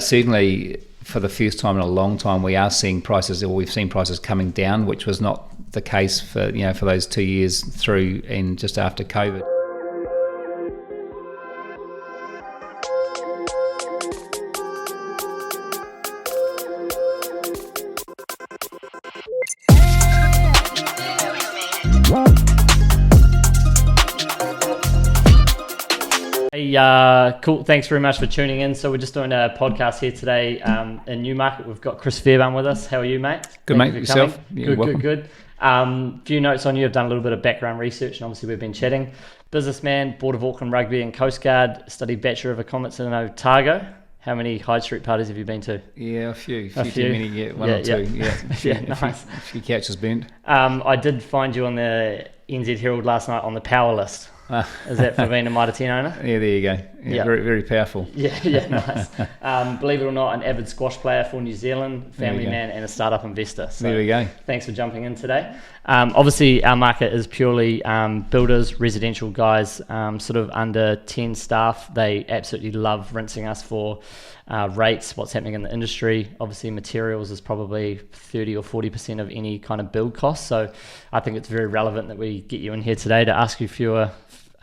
Certainly, for the first time in a long time, we've seen prices coming down, which was not the case for those 2 years through and just after COVID. Cool. Thanks very much for tuning in. So we're just doing a podcast here today in Newmarket. We've got Chris Fairbairn with us. How are you, mate? Good, mate. Yourself? Yeah, good. Few notes on you. I've done a little bit of background research, and obviously we've been chatting. Businessman, Board of Auckland Rugby and Coast Guard, studied Bachelor of Economics in Otago. How many High Street parties have you been to? Yeah, a few. Too many, yeah, one or two. Yeah, nice. A few couches burnt. I did find you on the NZ Herald last night on the power list. Is that for being a Mitre10 owner? Yeah, there you go. Yeah. Very, very powerful. Yeah, nice. Believe it or not, an avid squash player for New Zealand, family man, and a startup investor. So there we go. Thanks for jumping in today. Obviously, our market is purely builders, residential guys, sort of under 10 staff. They absolutely love rinsing us for rates, what's happening in the industry. Obviously, materials is probably 30 or 40% of any kind of build cost. So I think it's very relevant that we get you in here today to ask you for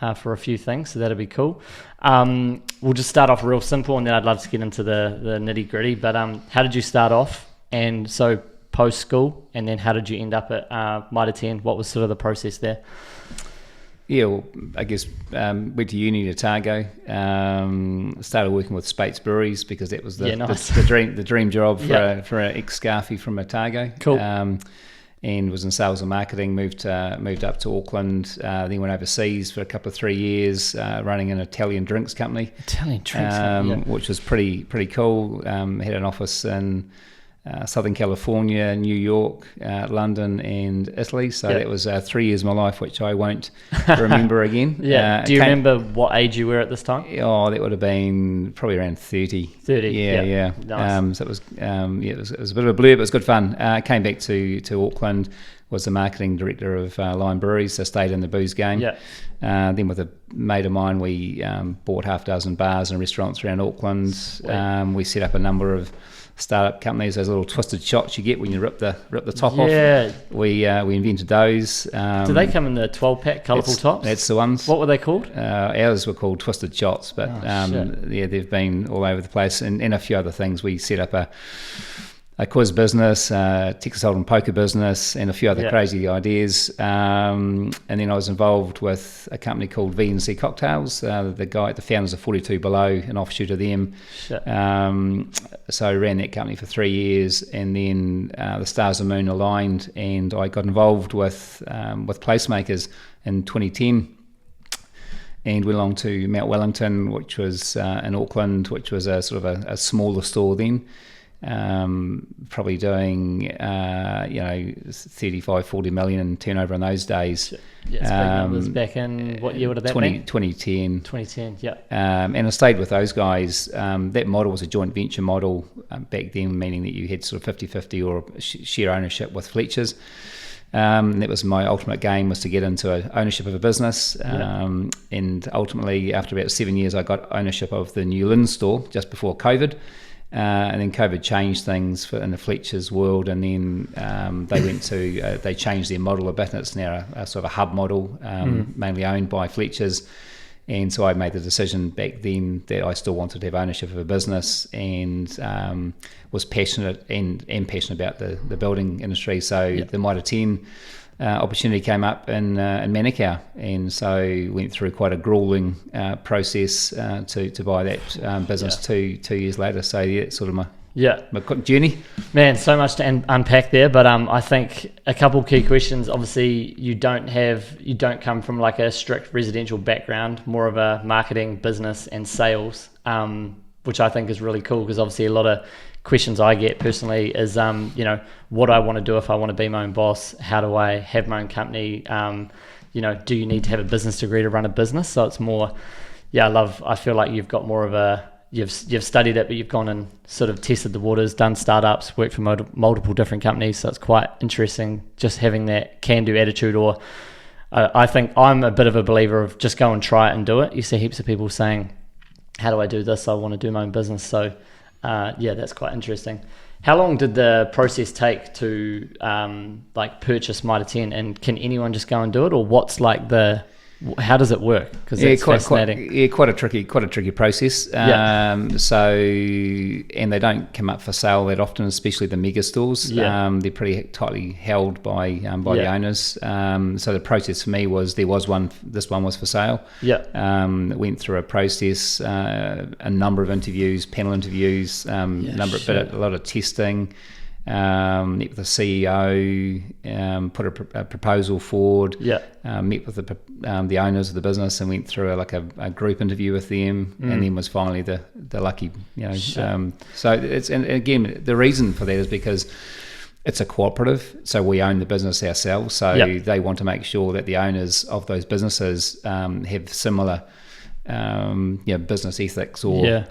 a few things, so that'll be cool. We'll just start off real simple, and then I'd love to get into the nitty gritty. But how did you start off? And so post school, and then how did you end up at Mitre10? What was sort of the process there? Yeah, well, I guess went to uni at Otago. Started working with Spates Breweries because that was the dream job for an ex-scarfie from Otago. Cool. And was in sales and marketing, moved up to Auckland, then went overseas for a couple of 3 years, running an Italian drinks company. Which was pretty cool. Had an office in Southern California, New York, London and Italy. So that was 3 years of my life, which I won't remember again. Do you remember what age you were at this time? Oh, that would have been probably around 30. 30, yeah. Nice. So it was, it was a bit of a blur, but it was good fun. Came back to Auckland, was the marketing director of Lion Breweries, so stayed in the booze game. Then with a mate of mine, we bought half a dozen bars and restaurants around Auckland. We set up a number of startup companies, those little twisted shots you get when you rip the top off. We invented those. Do they come in the 12-pack colourful tops? That's the ones. What were they called? Ours were called twisted shots, but they've been all over the place, and a few other things. We set up a quiz business, Texas Hold'em poker business, and a few other crazy ideas. And then I was involved with a company called V&C Cocktails. The founders of 42 Below, an offshoot of them. So I ran that company for 3 years, and then the stars and moon aligned, and I got involved with placemakers in 2010. And went along to Mount Wellington, which was in Auckland, which was a sort of a smaller store then. Probably doing 35-40 million in turnover in those days. Big numbers. Back in what year would have that been? 2010. Yeah. And I stayed with those guys. That model was a joint venture model back then, meaning that you had sort of 50-50 or share ownership with Fletcher's. That was my ultimate game, was to get into ownership of a business. And ultimately, after about 7 years, I got ownership of the New Lynn store just before COVID. And then COVID changed things in the Fletcher's world, and then they changed their model a bit, and it's now a sort of a hub model, mainly owned by Fletcher's. And so I made the decision back then that I still wanted to have ownership of a business, and was passionate and passionate about the building industry. So the Mitre10 opportunity came up in Manukau, and so went through quite a grueling process to buy that business 2 years later. So it's sort of my quick journey. Man, so much to unpack there, but I think a couple key questions. Obviously, you don't come from like a strict residential background, more of a marketing, business and sales, which I think is really cool, because obviously a lot of questions I get personally is, what do I want to do if I want to be my own boss? How do I have my own company? Do you need to have a business degree to run a business? So it's more, I feel like you've got more of you've studied it, but you've gone and sort of tested the waters, done startups, worked for multiple different companies. So it's quite interesting just having that can-do attitude. Or I think I'm a bit of a believer of just go and try it and do it. You see heaps of people saying, how do I do this? I want to do my own business. So Yeah, that's quite interesting. How long did the process take to like purchase Mitre10, and can anyone just go and do it, or what's like how does it work? Because it's fascinating. Quite a tricky process. So, and they don't come up for sale that often, especially the mega stores. They're pretty tightly held by the owners. So the process for me was this one was for sale. Went through a process, a number of interviews, panel interviews, a lot of testing. Met with the CEO, put a proposal forward. Met with the owners of the business and went through a group interview with them, and then was finally the lucky, so it's, and again, the reason for that is because it's a cooperative, so we own the business ourselves, so they want to make sure that the owners of those businesses have similar business ethics or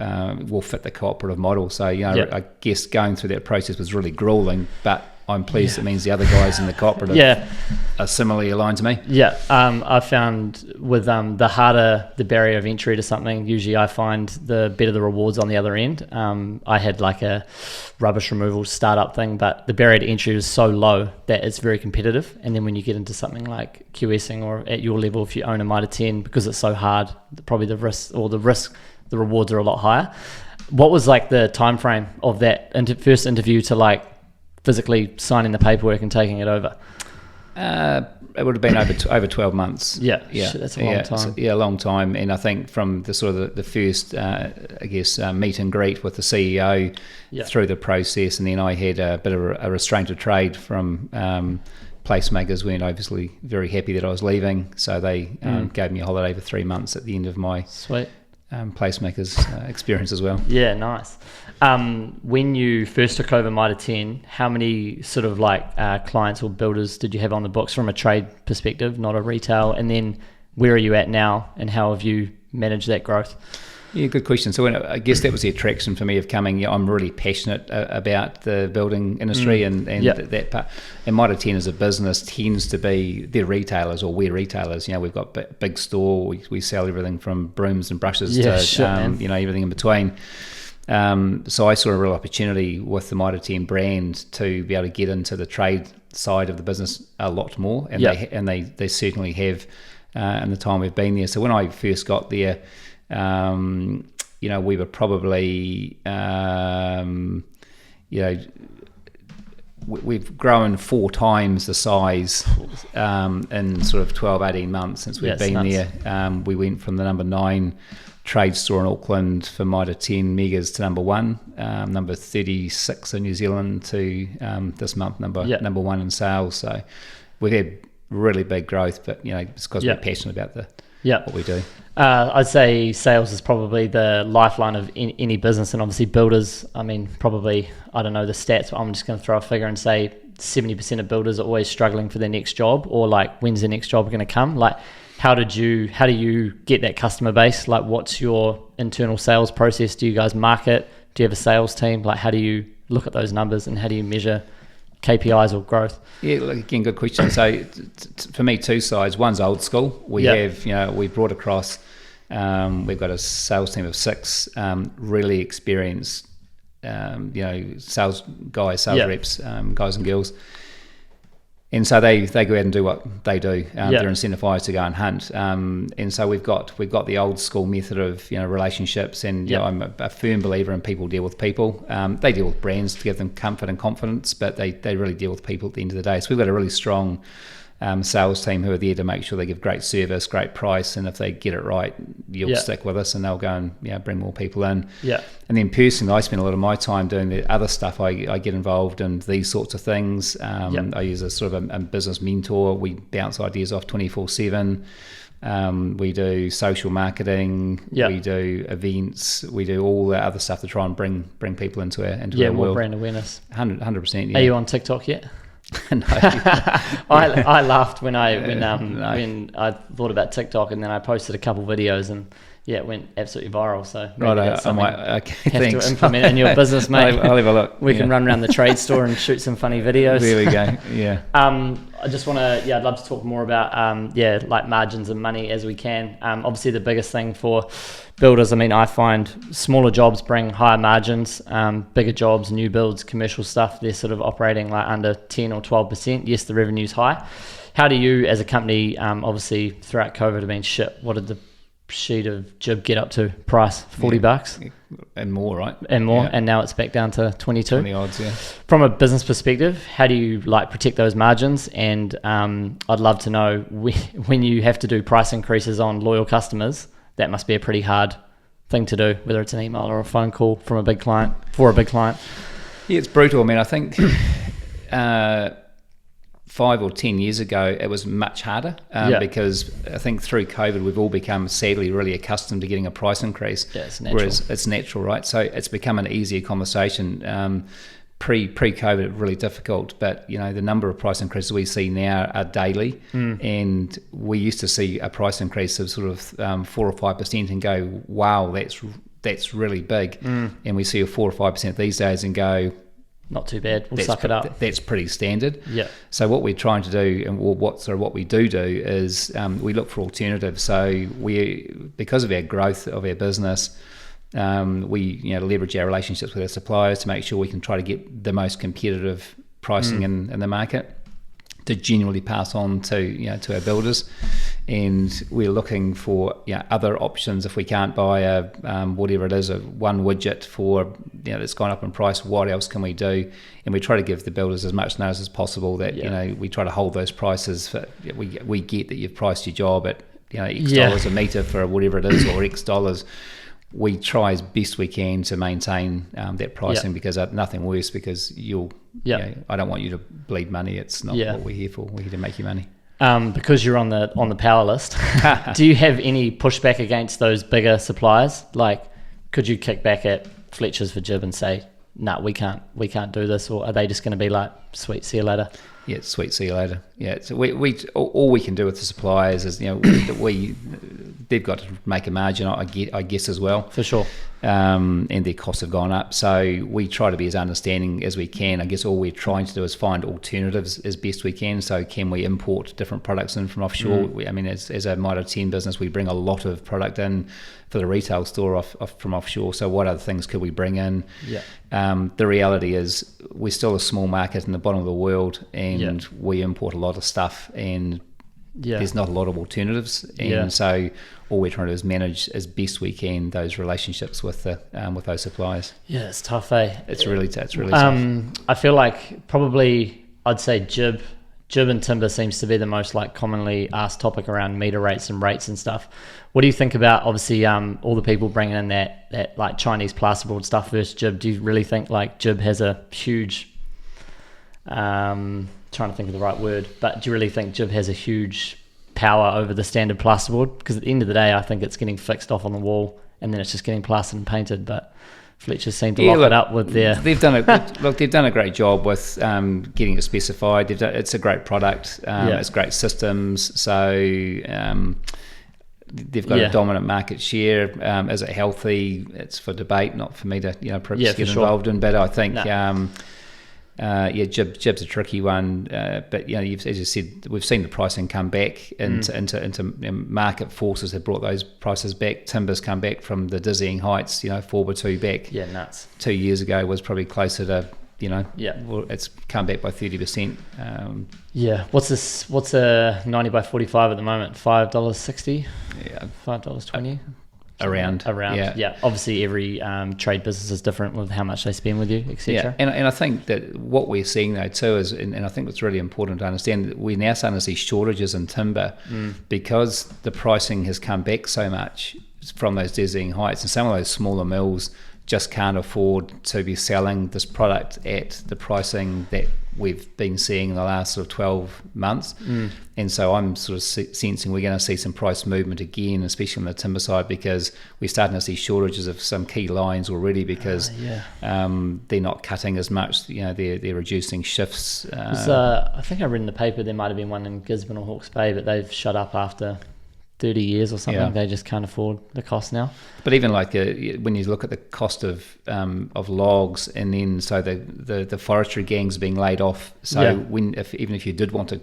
will fit the cooperative model. So I guess going through that process was really grueling, but I'm pleased it means the other guys in the cooperative are similarly aligned to me. I found with the harder the barrier of entry to something, usually I find the better the rewards on the other end. I had like a rubbish removal startup thing, but the barrier to entry is so low that it's very competitive, and then when you get into something like QSing or at your level, if you own a Mitre10, because it's so hard, probably the rewards are a lot higher. What was like the time frame of that first interview to like physically signing the paperwork and taking it over? It would have been over 12 months. Shit, that's a long time. A long time. And I think from the sort of the first, meet and greet with the CEO through the process, and then I had a bit of a restraint of trade from placemakers, weren't obviously very happy that I was leaving, so they gave me a holiday for 3 months at the end of my placemakers experience as well. Nice. When you first took over Mitre10, how many sort of like clients or builders did you have on the books from a trade perspective, not a retail? And then where are you at now, and how have you managed that growth? Yeah, good question. So I guess that was the attraction for me of coming. I'm really passionate about the building industry and that part. And Mitre10 as a business tends to be, they're retailers, or we're retailers. We've got big store. We sell everything from brooms and brushes to everything in between. So I saw a real opportunity with the Mitre10 brand to be able to get into the trade side of the business a lot more, and they certainly have in the time we've been there. So when I first got there, we were probably we've grown 4 times the size in sort of 12-18 months since we've been there. We went from the number 9 trade store in Auckland for Mitre10 megas to number 1, number 36 in New Zealand to this month number 1 in sales. So we've had really big growth, but it's because we're passionate about what we do. I'd say sales is probably the lifeline of any business, and obviously builders, I mean, probably, I don't know the stats, but I'm just going to throw a figure and say 70% of builders are always struggling for their next job, or like, when's the next job going to come? Like, how do you get that customer base? Like, what's your internal sales process? Do you guys market? Do you have a sales team? Like, how do you look at those numbers, and how do you measure KPIs or growth? Yeah, again, good question. So for me, 2 sides. One's old school. We have, we brought across, we've got a sales team of 6 really experienced, sales guys, sales reps, guys and girls. And so they go out and do what they do. They're incentivized to go and hunt. And so we've got the old school method of relationships. And I'm a firm believer in people deal with people. They deal with brands to give them comfort and confidence, but they really deal with people at the end of the day. So we've got a really strong sales team who are there to make sure they give great service, great price, and if they get it right, you'll stick with us, and they'll go and bring more people in. And then personally, I spend a lot of my time doing the other stuff. I get involved in these sorts of things. I use a sort of a business mentor. We bounce ideas off 24/7. We do social marketing. We do events. We do all the other stuff to try and bring people into our more world. brand awareness. 100%. Are you on TikTok yet? No. I laughed when I thought about TikTok, and then I posted a couple videos, and Yeah, it went absolutely viral. So maybe Right, that's I something might. Okay, you have thanks. to implement in your business, mate. I'll have a look. We can run around the trade store and shoot some funny videos. There we go. Yeah. I just want to, I'd love to talk more about, like margins and money as we can. Obviously, the biggest thing for builders, I mean, I find smaller jobs bring higher margins, bigger jobs, new builds, commercial stuff, they're sort of operating like under 10 or 12%. Yes, the revenue's high. How do you, as a company, obviously throughout COVID have been shit, what did the sheet of Jib get up to price? $40 and more, right? And more, yeah. and now it's back down to 22. 20 odds, yeah. From a business perspective, how do you like protect those margins? And I'd love to know when you have to do price increases on loyal customers, that must be a pretty hard thing to do, whether it's an email or a phone call from a big client for a big client. Yeah, it's brutal. I mean, I think 5 or 10 years ago, it was much harder because I think through COVID, we've all become sadly really accustomed to getting a price increase. Yeah, it's natural. Whereas it's natural, right? So it's become an easier conversation. Pre-COVID, really difficult, but you know the number of price increases we see now are daily, and we used to see a price increase of sort of 4 or 5% and go, wow, that's really big, and we see a 4 or 5% these days and go, not too bad, we'll suck it up. That's pretty standard. Yeah. So what we're trying to do, and what we do is we look for alternatives. So because of our growth of our business, we leverage our relationships with our suppliers to make sure we can try to get the most competitive pricing in the market to genuinely pass on to our builders. And we're looking for other options. If we can't buy whatever it is, one widget for that's gone up in price, what else can we do? And we try to give the builders as much notice as possible that we try to hold those prices. We get that you've priced your job at X dollars a metre for whatever it is, or X dollars. We try as best we can to maintain that pricing because nothing worse because I don't want you to bleed money. It's not what we're here for. We're here to make you money. Because you're on the power list, do you have any pushback against those bigger suppliers? Like, could you kick back at Fletcher's for Jib and say, "No, we can't do this," or are they just going to be like, "Sweet, see you later"? Yeah, sweet, see you later. Yeah, so all we can do with the suppliers is they've got to make a margin, I guess as well. For sure. And their costs have gone up. So we try to be as understanding as we can. I guess all we're trying to do is find alternatives as best we can. So can we import different products in from offshore? As a Mitre10 business, we bring a lot of product in for the retail store from offshore. So what other things could we bring in? Yeah. The reality is we're still a small market in the bottom of the world, and we import a lot of stuff, and there's not a lot of alternatives. And so all we're trying to do is manage as best we can those relationships with those suppliers. Yeah, it's tough, eh? It's really tough. I feel like probably I'd say Jib and timber seems to be the most like commonly asked topic around meter rates and stuff. What do you think about obviously all the people bringing in that like Chinese plasterboard stuff versus Jib? Do you really think like Jib has a huge trying to think of the right word, but do you really think Jib has a huge power over the standard plasterboard? Because at the end of the day, I think it's getting fixed off on the wall and then it's just getting plastered and painted, but Fletcher seem to lock it up with their... They've done a great job with getting it specified. It's a great product. It's great systems. So they've got a dominant market share. Is it healthy? It's for debate, not for me to get involved in. But I think Jib's a tricky one. But as you said, we've seen the pricing come back into market forces have brought those prices back. Timber's come back from the dizzying heights. 4x2 back. Yeah, nuts. 2 years ago was probably closer to it's come back by 30%. What's a 90 by 45 at the moment? $5.60. Yeah, $5.20. Around. Obviously every trade business is different with how much they spend with you, etc. And I think that what we're seeing though too is, and I think it's really important to understand, that we're now starting to see shortages in timber because the pricing has come back so much from those dizzying heights, and some of those smaller mills just can't afford to be selling this product at the pricing that we've been seeing in the last sort of 12 months. And so I'm sort of sensing we're going to see some price movement again, especially on the timber side, because we're starting to see shortages of some key lines already because they're not cutting as much. They're reducing shifts. I think I read in the paper there might have been one in Gisborne or Hawke's Bay, but they've shut up after 30 years or something. Yeah. They just can't afford the cost now. But even like when you look at the cost of logs, and then so the forestry gangs being laid off. So Yeah. even if you did want to,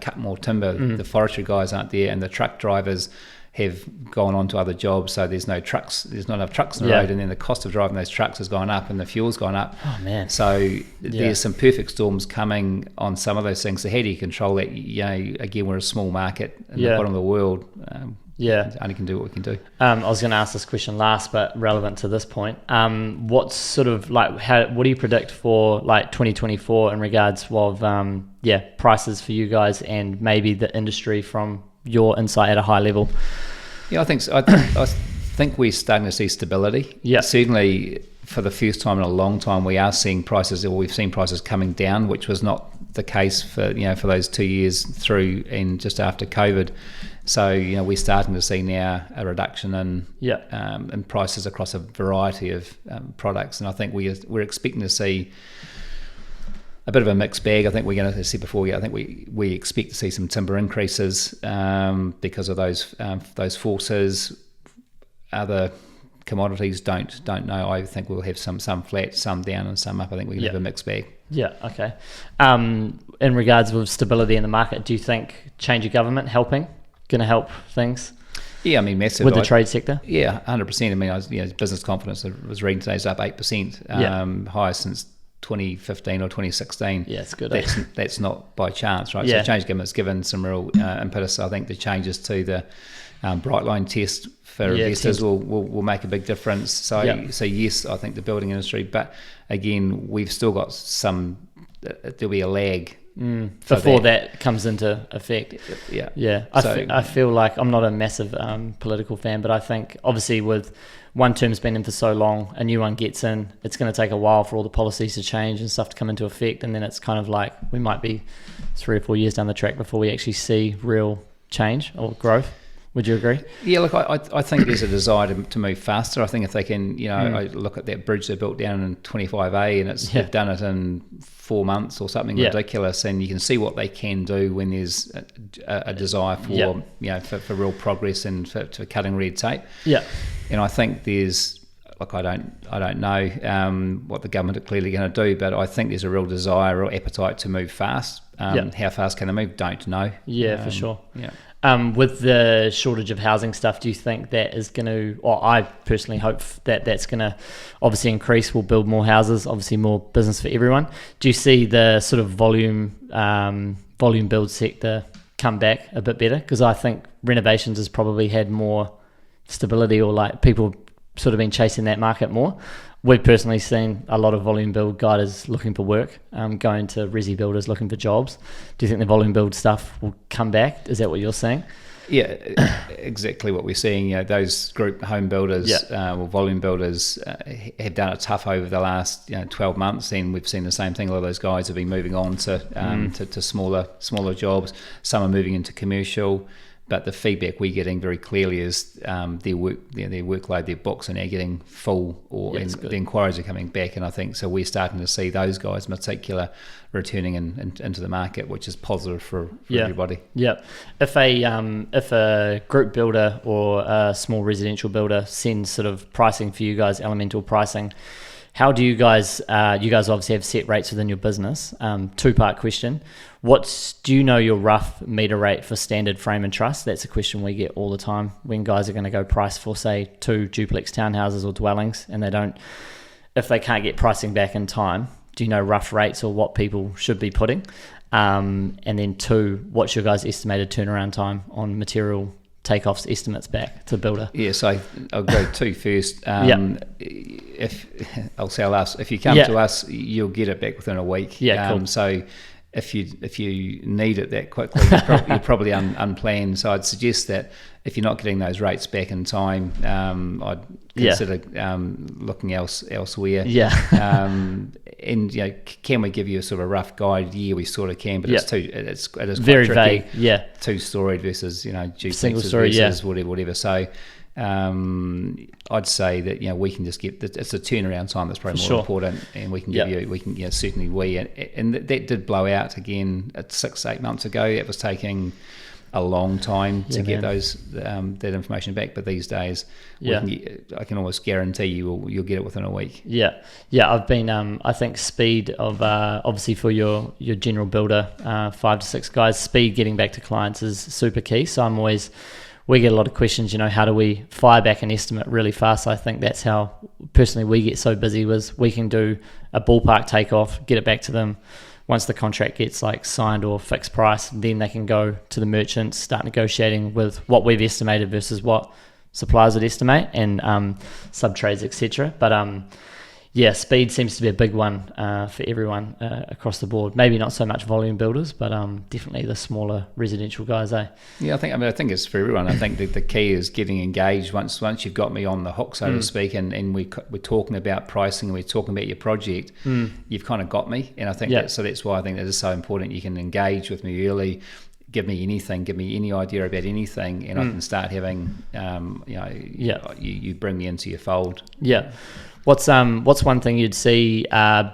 cut more timber, the forestry guys aren't there, and the truck drivers have gone on to other jobs. So there's no trucks. There's not enough trucks on the Yeah. road, and then the cost of driving those trucks has gone up, and the fuel's gone up. Oh man. So there's some perfect storms coming on some of those things. So how do you control that? Again, we're a small market in the bottom of the world. Only can do what we can do. I was going to ask this question last, but relevant to this point. What's sort of like, what do you predict for like 2024 in regards of prices for you guys and maybe the industry from your insight at a high level? Yeah, I think so. I think we're starting to see stability. Yeah. Certainly for the first time in a long time, we are seeing prices, or we've seen prices coming down, which was not the case for those 2 years through and just after COVID. So we're starting to see now a reduction in prices across a variety of products, and I think we're expecting to see a bit of a mixed bag. I think we're going to see before. I think we expect to see some timber increases because of those forces. Other commodities don't know. I think we'll have some flat, some down, and some up. I think we're going to have a mixed bag. Yeah. Okay. In regards with stability in the market, do you think change of government going to help things? Yeah, I mean, massive. With the trade sector? Yeah, 100%. I mean, business confidence, I was reading today, is up 8%, highest since 2015 or 2016. Yeah, it's good. That's not by chance, right? Yeah. So change government's given some real impetus. I think the changes to the bright line test for investors will make a big difference. So yes, I think the building industry, but again, we've still got there'll be a lag before that comes into effect. Yeah. I feel like I'm not a massive political fan, but I think obviously with one term's been in for so long, a new one gets in, it's going to take a while for all the policies to change and stuff to come into effect, and then it's kind of like we might be 3 or 4 years down the track before we actually see real change or growth. Would you agree? Yeah, look, I think there's a desire to move faster. I think if they can, I look at that bridge they built down in 25A, and they've done it in 4 months or something ridiculous, and you can see what they can do when there's a desire for for real progress and for cutting red tape. Yeah, and I think there's, look, I don't know what the government are clearly going to do, but I think there's a real desire, real appetite to move fast. How fast can they move? Don't know. Yeah, for sure. Yeah. With the shortage of housing stuff, do you think that is going to, or I personally hope that that's going to obviously increase, we'll build more houses, obviously more business for everyone. Do you see the sort of volume build sector come back a bit better? Because I think renovations has probably had more stability, or like people sort of been chasing that market more. We've personally seen a lot of volume build guys looking for work, going to resi builders looking for jobs. Do you think the volume build stuff will come back? Is that what you're saying? Yeah, exactly what we're seeing. Those group home builders or volume builders have done it tough over the last 12 months, and we've seen the same thing. A lot of those guys have been moving on to smaller jobs. Some are moving into commercial. But the feedback we're getting very clearly is their workload, their books are now getting full, the inquiries are coming back, and I think so we're starting to see those guys in particular returning into the market, which is positive for everybody. Yeah. If a group builder or a small residential builder sends sort of pricing for you guys, elemental pricing, how do you guys? You guys obviously have set rates within your business. 2-part question. Do you know your rough meter rate for standard frame and truss? That's a question we get all the time when guys are going to go price for, say, 2 duplex townhouses or dwellings, and if they can't get pricing back in time, do you know rough rates or what people should be putting? And then 2, what's your guys' estimated turnaround time on material takeoffs estimates back to the builder? Yeah, so I'll go 2 first. If you come to us, you'll get it back within a week. Yeah, cool. So if you need it that quickly, you're probably unplanned. So I'd suggest that if you're not getting those rates back in time, I'd consider looking elsewhere. Yeah. And can we give you a sort of rough guide? Yeah, we sort of can, but it is quite very tricky. Vague. Yeah. 2-storied versus duplexes single story versus whatever. So I'd say that we can just get it's the turnaround time that's probably more important, and we can give you certainly and that did blow out again at 6-8 months ago. It was taking a long time to get man. those that information back. But these days, I can almost guarantee you'll get it within a week. Yeah. I've been. I think speed of obviously for your general builder, 5 to 6 guys, speed getting back to clients is super key. So we get a lot of questions. How do we fire back an estimate really fast? I think that's how personally we get so busy. Was we can do a ballpark takeoff, get it back to them. Once the contract gets like signed or fixed price, then they can go to the merchants, start negotiating with what we've estimated versus what suppliers would estimate, and sub trades, etc. But speed seems to be a big one for everyone across the board. Maybe not so much volume builders, but definitely the smaller residential guys. Yeah, I think it's for everyone. I think the key is getting engaged. Once you've got me on the hook, so to speak, and we're talking about pricing and we're talking about your project, you've kind of got me. And I think that's why I think that is so important. You can engage with me early. Give me anything, give me any idea about anything, and I can start having, you bring me into your fold. Yeah. What's one thing you'd see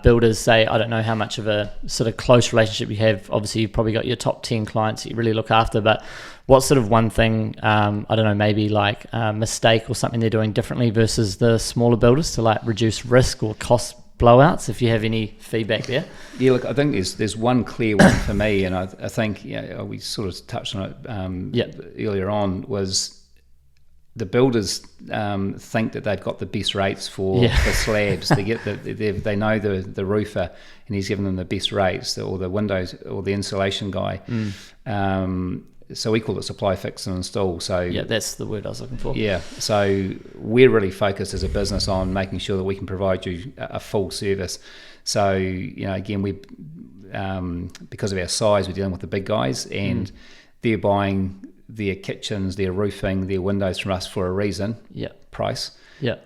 builders say? I don't know how much of a sort of close relationship you have. Obviously, you've probably got your top 10 clients that you really look after, but what's sort of one thing, I don't know, maybe like a mistake or something they're doing differently versus the smaller builders to like reduce risk or cost blowouts, if you have any feedback there? Yeah, look, I think there's one clear one for me, and I think we sort of touched on it earlier on, was the builders think that they've got the best rates for slabs. They know the roofer, and he's given them the best rates, or the windows, or the insulation guy. So we call it supply, fix and install. So that's the word I was looking for. Yeah, so we're really focused as a business on making sure that we can provide you a full service. So again, we because of our size, we're dealing with the big guys, and they're buying their kitchens, their roofing, their windows from us for a reason. Price.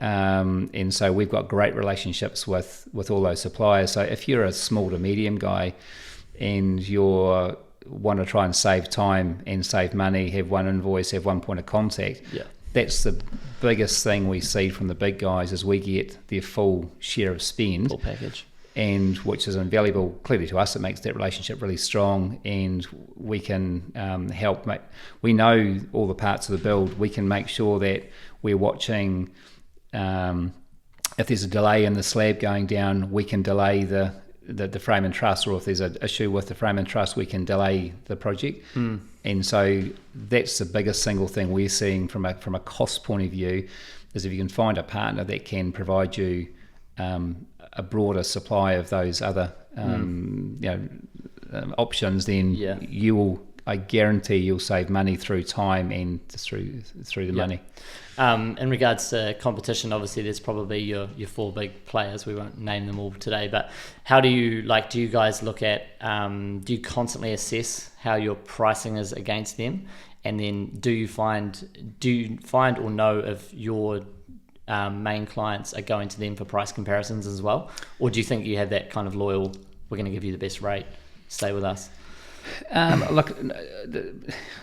And so we've got great relationships with all those suppliers. So if you're a small to medium guy and you're want to try and save time and save money, have one invoice, have one point of contact, that's the biggest thing we see from the big guys, is we get their full share of spend, full package, and which is invaluable. Clearly to us, it makes that relationship really strong, and we can help we know all the parts of the build. We can make sure that we're watching if there's a delay in the slab going down, we can delay the frame and truss, or if there's an issue with the frame and truss, we can delay the project. And so that's the biggest single thing we're seeing from a cost point of view, is if you can find a partner that can provide you a broader supply of those other options, then you will, I guarantee you'll save money through time and through the money. In regards to competition, obviously there's probably your 4 big players. We won't name them all today, but how do you guys look at, do you constantly assess how your pricing is against them? And then do you find or know if your main clients are going to them for price comparisons as well? Or do you think you have that kind of loyal, we're going to give you the best rate, stay with us? Look,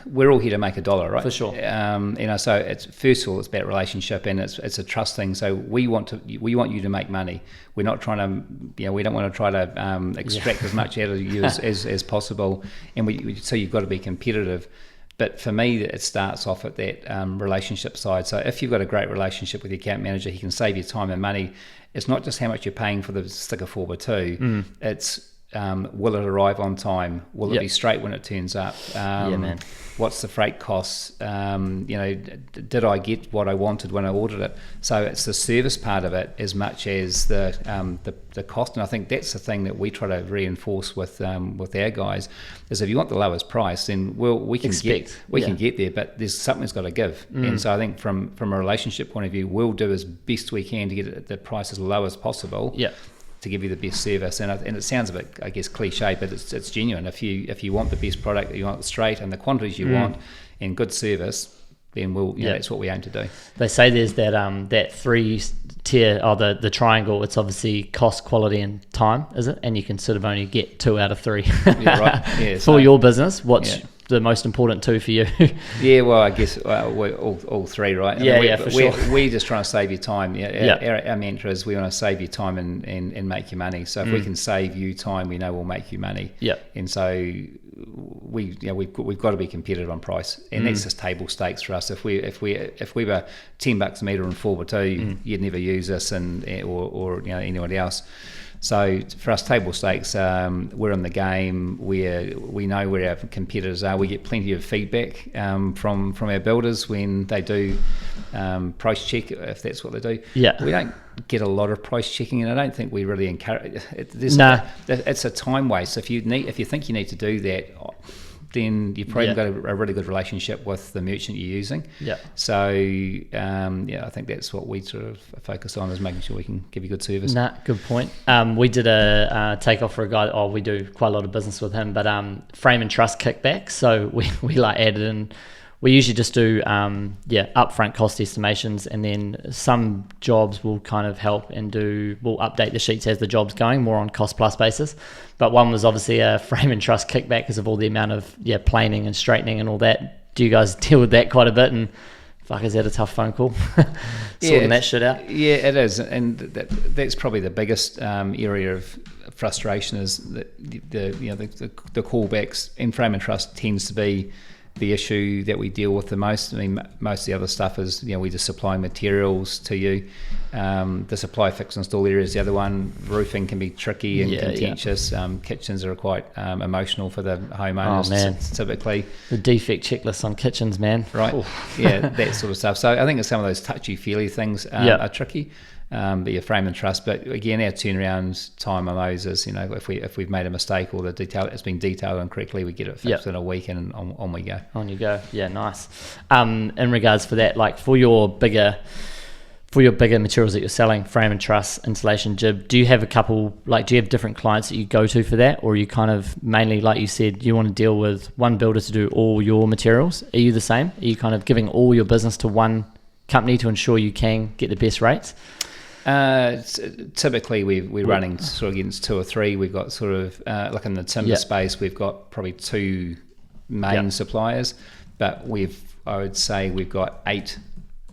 we're all here to make a dollar, right? For sure. So it's, first of all, it's about relationship, and it's a trust thing. So we want you to make money. We're not trying to, we don't want to try to extract as much out of you as possible. And so you've got to be competitive. But for me, it starts off at that relationship side. So if you've got a great relationship with your account manager, he can save you time and money. It's not just how much you're paying for the sticker 4x2. It's will it arrive on time? Will it be straight when it turns up? Man. What's the freight costs? Did I get what I wanted when I ordered it? So it's the service part of it as much as the cost. And I think that's the thing that we try to reinforce with our guys, is if you want the lowest price, then we can get there, but there's something's got to give. And so I think from a relationship point of view, we'll do as best we can to get the price as low as possible. To give you the best service, and it sounds a bit, I guess, cliche, but it's genuine. If you want the best product, you want it straight and the quantities you want, and good service, then that's what we aim to do. They say there's that 3-tier, or the triangle. It's obviously cost, quality, and time, is it? And you can sort of only get 2 out of 3. For your business, what's the most important 2 for you? Well, I guess we're all 3, right? For sure. We're just trying to save you time. Our mantra is we want to save you time and make you money. So if we can save you time, we know we'll make you money. And so we've got to be competitive on price, and that's just table stakes for us. If we were $10 a metre and 4x2, you'd never use us, or anyone else. So for us, table stakes, we're in the game. We know where our competitors are. We get plenty of feedback from our builders when they do price check, if that's what they do. Yeah. We don't get a lot of price checking, and I don't think we really encourage it. It's a time waste. If you think you need to do that, then you've probably got a really good relationship with the merchant you're using. Yeah. So I think that's what we sort of focus on, is making sure we can give you good service. Good point. We did a takeoff for a guy. We do quite a lot of business with him, but frame and truss Kickback. So we like added in. We usually just do upfront cost estimations, and then some jobs will kind of help and we'll update the sheets as the job's going, more on cost plus basis. But one was obviously a frame and truss Kickback because of all the amount of planing and straightening and all that. Do you guys deal with that quite a bit? And fuck, is that a tough phone call? Sorting that shit out. Yeah, it is, and that's probably the biggest area of frustration, is that the callbacks in frame and truss tends to be the issue that we deal with the most. I mean, most of the other stuff is, we just supply materials to you. The supply, fix, install area is the other one. Roofing can be tricky and contentious. Kitchens are quite emotional for the homeowners, typically. The defect checklist on kitchens, man. Right. That sort of stuff. So I think some of those touchy-feely things are tricky. But your frame and truss. But again, our turnaround time on those is, if we've made a mistake or it's been detailed incorrectly, we get it fixed in a week, and on we go. On you go. Yeah, nice. In regards for that, like for your bigger materials that you're selling, frame and truss, insulation, jib, do you have do you have different clients that you go to for that, or are you kind of mainly, like you said, you want to deal with one builder to do all your materials? Are you the same? Are you kind of giving all your business to one company to ensure you can get the best rates? Typically we're running sort of against two or three. We've got sort of like in the timber space, we've got probably two main suppliers, but I would say we've got 8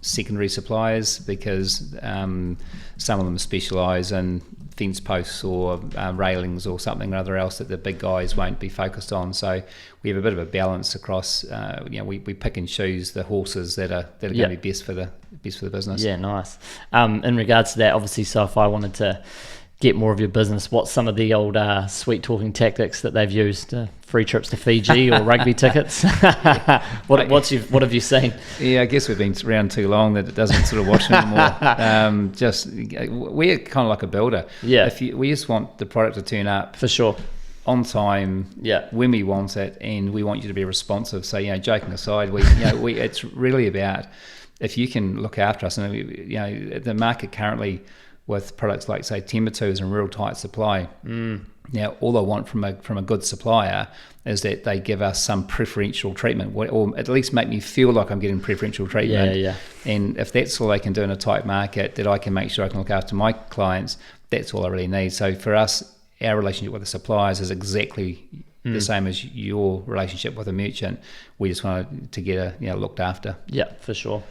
secondary suppliers, because some of them specialise in fence posts or railings or something or other else that the big guys won't be focused on. So we have a bit of a balance across. We pick and choose the horses that are going to be best for the business. Yeah, nice. In regards to that, obviously, so if I wanted to get more of your business, what's some of the old sweet talking tactics that they've used? Free trips to Fiji or rugby tickets? What have you seen? Yeah, I guess we've been around too long that it doesn't sort of wash anymore. We're kind of like a builder. Yeah, we just want the product to turn up for sure on time. Yeah, when we want it, and we want you to be responsive. So joking aside, it's really about, if you can look after us, and the market currently with products like, say, Timber is in real tight supply. Now, all I want from a good supplier is that they give us some preferential treatment, or at least make me feel like I'm getting preferential treatment. Yeah. And if that's all they can do in a tight market, that I can make sure I can look after my clients, that's all I really need. So for us, our relationship with the suppliers is exactly the same as your relationship with a merchant. We just wanted to get looked after. Yeah, for sure.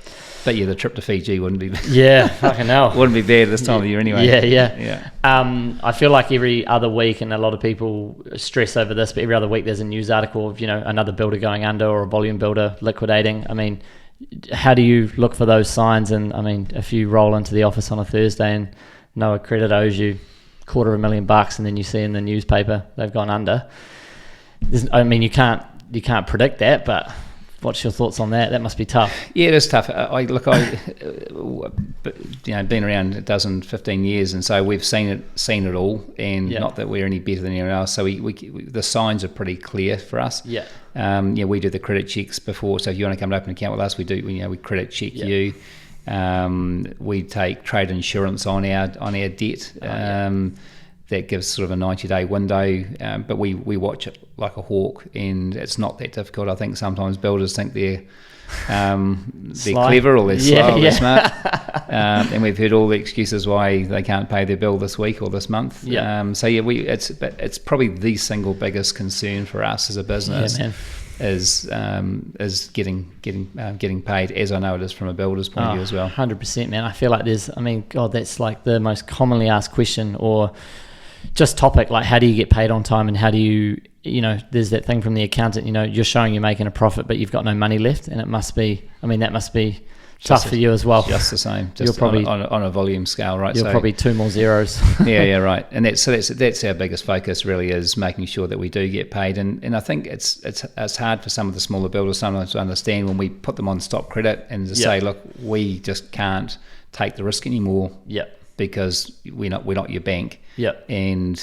But the trip to Fiji wouldn't be fucking hell. Wouldn't be bad this time of year anyway. Yeah. I feel like every other week, and a lot of people stress over this, but every other week there's a news article of another builder going under, or a volume builder liquidating. I mean, how do you look for those signs? And I mean, if you roll into the office on a Thursday and no credit owes you $250,000, and then you see in the newspaper they've gone under, you can't predict that, but what's your thoughts on that? That must be tough. Yeah, it is tough. I've been around 15 years, and so we've seen it all, and not that we're any better than anyone else. So we the signs are pretty clear for us. Yeah. We do the credit checks before. So if you want to come and open an account with us, we do. We credit check you. We take trade insurance on our debt. That gives sort of a 90-day window, but we watch it like a hawk, and it's not that difficult. I think sometimes builders think they're clever, or they're slow, or they're smart, and we've heard all the excuses why they can't pay their bill this week or this month. It's probably the single biggest concern for us as a business. Yeah, man. Is getting paid, as I know it is from a builder's point of view as well. 100%, man. I feel like that's like the most commonly asked question, or just topic, like how do you get paid on time, and how do you, there's that thing from the accountant, you're showing you're making a profit, but you've got no money left, and that must be tough for you as well. Just the same. Just you're probably on a volume scale, right? You're probably 2 more zeros. yeah, right. And that's our biggest focus, really, is making sure that we do get paid. And I think it's hard for some of the smaller builders sometimes to understand when we put them on stop credit and to say, look, we just can't take the risk anymore. Yep. Because we're not your bank. Yep. And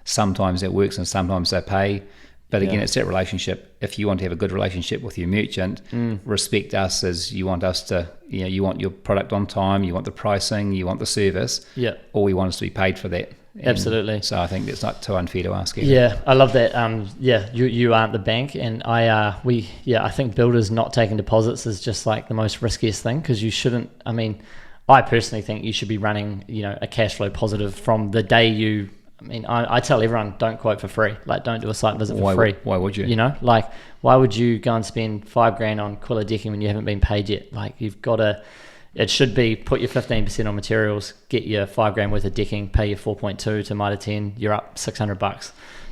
sometimes that works and sometimes they pay. But again, it's that relationship. If you want to have a good relationship with your merchant, respect us as you want us to, you want your product on time, you want the pricing, you want the service. Yeah. All we want is to be paid for that. And absolutely. So I think it's not too unfair to ask either. Yeah, I love that. You aren't the bank, and I think builders not taking deposits is just like the most riskiest thing, because you shouldn't. I mean, I personally think you should be running, a cash flow positive from the day you. I mean, I tell everyone, don't quote for free. Like, don't do a site visit for free. Why would you? Why would you go and spend $5,000 on Quilla decking when you haven't been paid yet? Like, you've got to. It should be put your 15% on materials, get your $5,000 worth of decking, pay your 4.2 to Mitre10, you're up $600.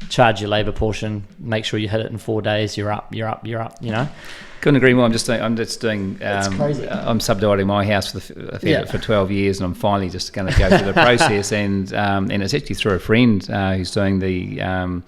Charge your labour portion, make sure you hit it in 4 days. You're up. Couldn't agree more. I'm just doing. It's crazy. I'm subdividing my house for 12 years, and I'm finally just going to go through the process. And it's actually through a friend who's doing the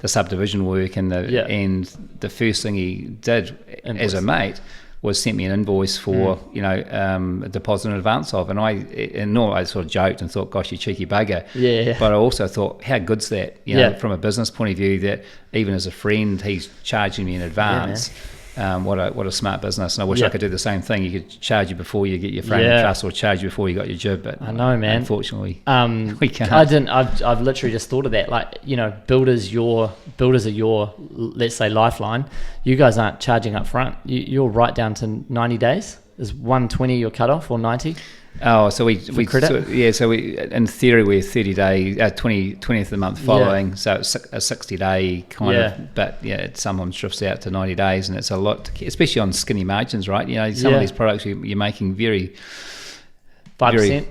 subdivision work, and the first thing he did as a mate was sent me an invoice for a deposit in advance of, and I sort of joked and thought, gosh, you cheeky bugger. Yeah. But I also thought, how good's that? From a business point of view, that even as a friend, he's charging me in advance. What a smart business. And I wish I could do the same thing. You could charge you before you get your frame and truss, or charge you before you got your jib, but I know, man, unfortunately we can't. I've literally just thought of that. Like, builders are your, let's say, lifeline. You guys aren't charging up front. You're right down to 90 days. Is 120 your cutoff, or 90? Oh, so we credit? So we, in theory, we're 30 day, 20th of the month following. So it's a 60 day kind of, but it sometimes drifts out to 90 days, and it's a lot, especially on skinny margins, right? Some of these products you're making very 5%.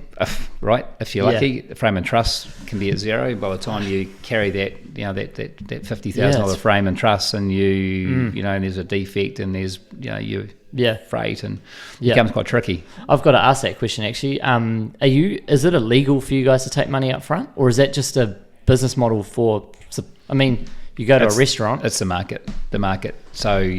Right, if you're lucky, the frame and truss can be at zero by the time you carry that that $50,000 frame and truss, and and there's a defect, and there's your freight, and it becomes quite tricky. I've got to ask that question actually. Is it illegal for you guys to take money up front, or is that just a business model for? I mean, you go to a restaurant. It's the market. So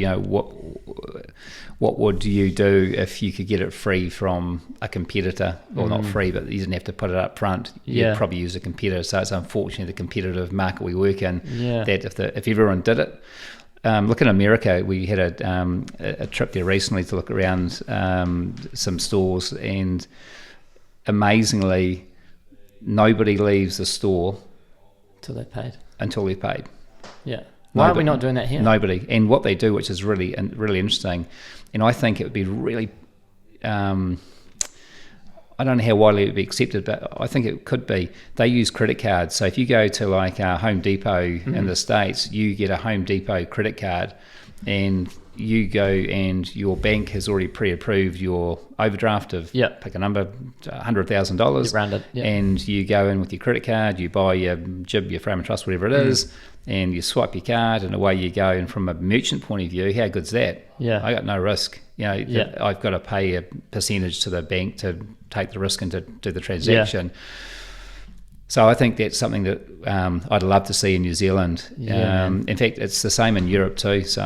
what would you do if you could get it free from a competitor? Well, not free, but you didn't have to put it up front. You'd probably use a competitor. So it's unfortunately the competitive market we work in, that if everyone did it. Look in America, we had a trip there recently to look around some stores, and amazingly, nobody leaves the store until they're paid. Yeah. Why are we not doing that here? Nobody. And what they do, which is really interesting, and I think it would be really, I don't know how widely it would be accepted, but I think it could be. They use credit cards. So if you go to like Home Depot in the States, you get a Home Depot credit card, and you go and your bank has already pre-approved your overdraft of, pick a number, $100,000. Round it. And you go in with your credit card, you buy your jib, your frame and truss, whatever it is, and you swipe your card, and away you go. And from a merchant point of view, how good's that? I got no risk. I've got to pay a percentage to the bank to take the risk and to do the transaction. So I think that's something that I'd love to see in New Zealand. In fact, it's the same in Europe too. So,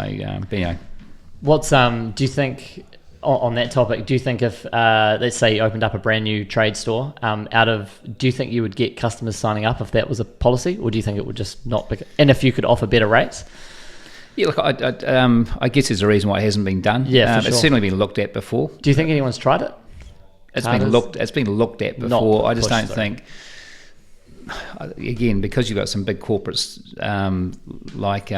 what's do you think on that topic? Do you think if let's say you opened up a brand new trade store, do you think you would get customers signing up if that was a policy, or do you think it would just not be? And if you could offer better rates? Yeah, look, I guess there's a reason why it hasn't been done. For sure. It's certainly been looked at before. Do you think anyone's tried it? It's been looked at before. I just don't think. Again, because you've got some big corporates like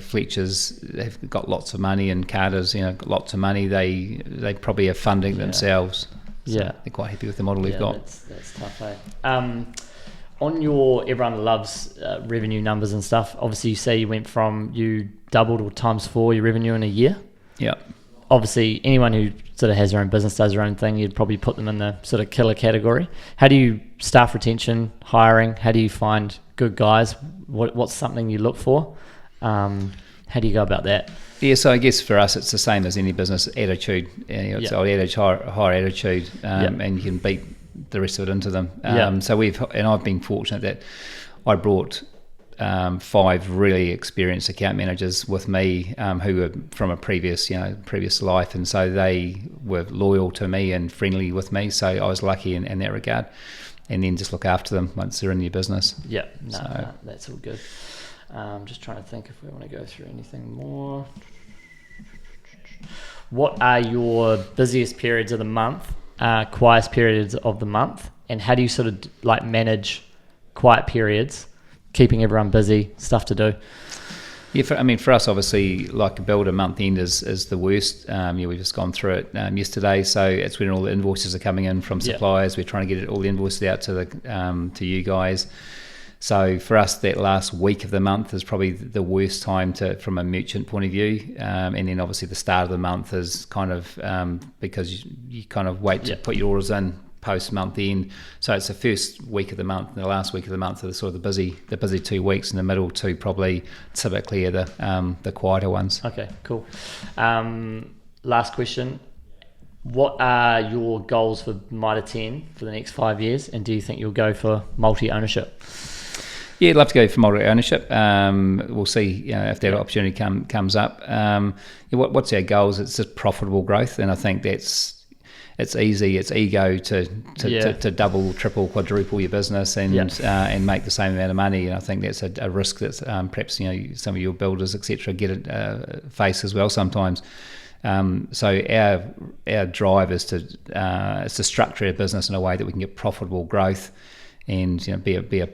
Fletcher's, they've got lots of money, and Carter's got lots of money. They probably are funding themselves. So they're quite happy with the model they've got. That's tough. On your everyone loves revenue numbers and stuff. Obviously, you say you doubled or times 4 your revenue in a year. Yeah. obviously anyone who sort of has their own business, does their own thing, you'd probably put them in the sort of killer category. How do you staff retention, hiring? How do you find good guys? What's something you look for? How do you go about that? Yeah, so I guess for us it's the same as any business, attitude. It's old adage, higher attitude, and you can beat the rest of it into them. So I've been fortunate that I brought 5 really experienced account managers with me who were from a previous life, and so they were loyal to me and friendly with me. So I was lucky in that regard, and then just look after them once they're in your business. Yeah, no, that's all good. Just trying to think if we want to go through anything more. What are your busiest periods of the month, quietest periods of the month, and how do you sort of like manage quiet periods, keeping everyone busy, stuff to do? Yeah, for us, obviously, like a builder, month end is the worst. We've just gone through it yesterday, so it's when all the invoices are coming in from suppliers. We're trying to get all the invoices out to you guys. So for us, that last week of the month is probably the worst time from a merchant point of view, and then obviously the start of the month is kind of because you kind of wait to put your orders in post month end. So it's the first week of the month and the last week of the month are the sort of the busy 2 weeks, and the middle 2 probably typically are the quieter ones. Okay, cool. Last question. What are your goals for Mitre10 for the next 5 years, and do you think you'll go for multi-ownership? Yeah, I'd love to go for multi-ownership. We'll see if that opportunity comes up. What's our goals? It's just profitable growth, and I think it's easy. It's ego to double, triple, quadruple your business and make the same amount of money. And I think that's a risk that perhaps some of your builders, etc., face as well sometimes. So our drive is to structure our business in a way that we can get profitable growth, and be a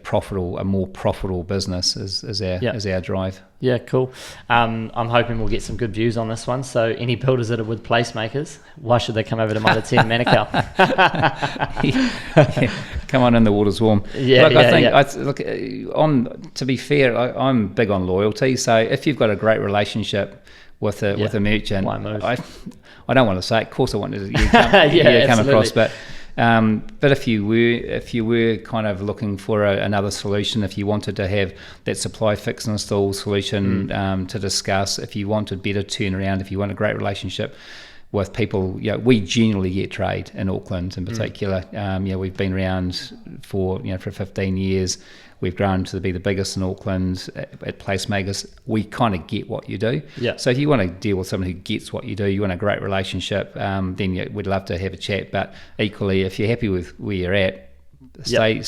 more profitable business is our drive. Yeah, cool. I'm hoping we'll get some good views on this one. So any builders that are with placemakers, why should they come over to Mitre10 Manukau? Come on in, the water's warm. To be fair, I'm big on loyalty. So if you've got a great relationship with a merchant, I don't want to say it. Of course I want to come across, but if you were kind of looking for another solution, if you wanted to have that supply fix and install solution to discuss, if you wanted better turnaround, if you want a great relationship with people, we genuinely get trade in Auckland in particular. We've been around for 15 years. We've grown to be the biggest in Auckland at placemakers. We kind of get what you do. Yeah. So if you want to deal with someone who gets what you do, you want a great relationship, then we'd love to have a chat. But equally, if you're happy with where you're at, stay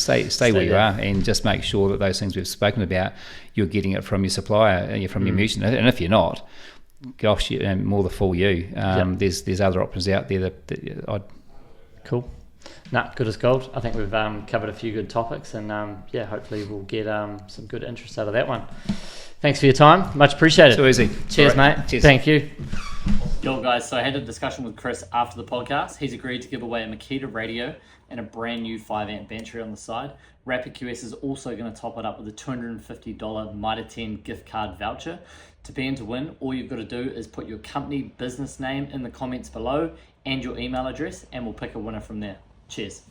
where you are, and just make sure that those things we've spoken about, you're getting it from your supplier, from your merchant. And if you're not, gosh, more the fool you. There's other options out there that I'd... Cool. Good as gold. I think we've covered a few good topics, and hopefully we'll get some good interest out of that one. Thanks for your time. Much appreciated. So easy. Cheers, mate. Cheers. Thank you. Yo, guys. So I had a discussion with Chris after the podcast. He's agreed to give away a Makita radio and a brand new 5-amp battery on the side. RapidQS is also going to top it up with a $250 Mitre10 gift card voucher. To be in to win, all you've got to do is put your company business name in the comments below and your email address, and we'll pick a winner from there. Cheers.